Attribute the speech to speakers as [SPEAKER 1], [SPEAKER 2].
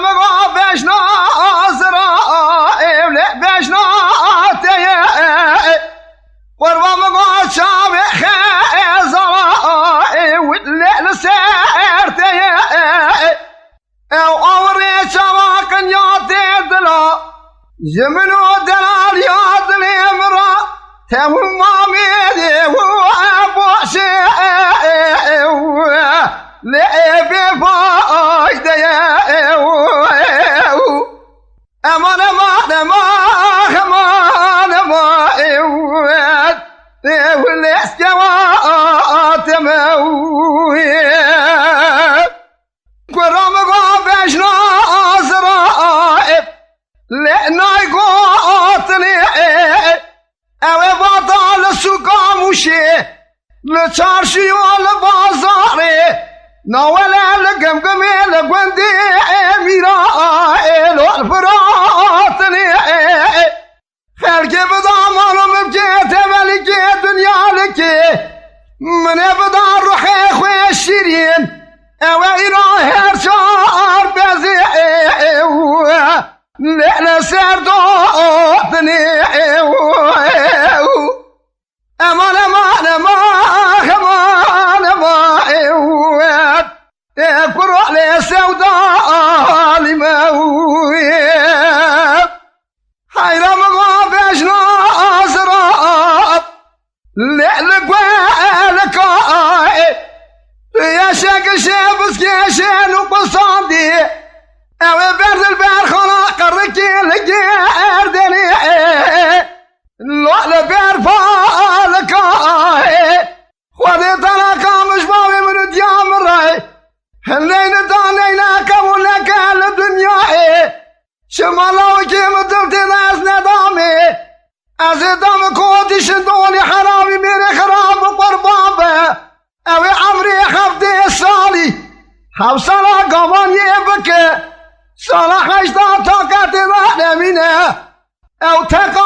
[SPEAKER 1] مقا بشنا زرائم لا بشنا تيه وروا مقا شامي خيزرائم ولا لسير تيه او اوري شماك ياتي دلا جمنو دلال ياد الامرا تهم مامي وابو شيء لعبي فايدة أمان أمان أمان أمان والاستوات موت كرام قابشنا أزرائب لأنا يقاتلي أو بطال السقام وشي لتشارشي والبازاري نولا لقمقمي لقوندي ميرائي والفراتني خلقي بضامان ومبكيت ملكي دنيا لكي من يبدا روحي خوي الشيرين اوائنا هرشار بزيعي لعلى سردوتني امان امان امان امان امان كروح لي سوداء لموت حيرا مغابشنا أزراب لعلق وعلق يا شاك الشابس كيشين وبصادي او برد البار خلاق الركيل قردني لعل بار فالك خذي طلاقا مش باوي من ديام الرأي هلين دانينا كولك الدنيا شمالا وكيم دمتي ناس ندامي ازدام كودي شدوني حرامي ميري خرام قربابه اوي عمري خفدي الصالي حبسنا قوان يبكي صلاح اشتا طاقتي ذا منه او تقا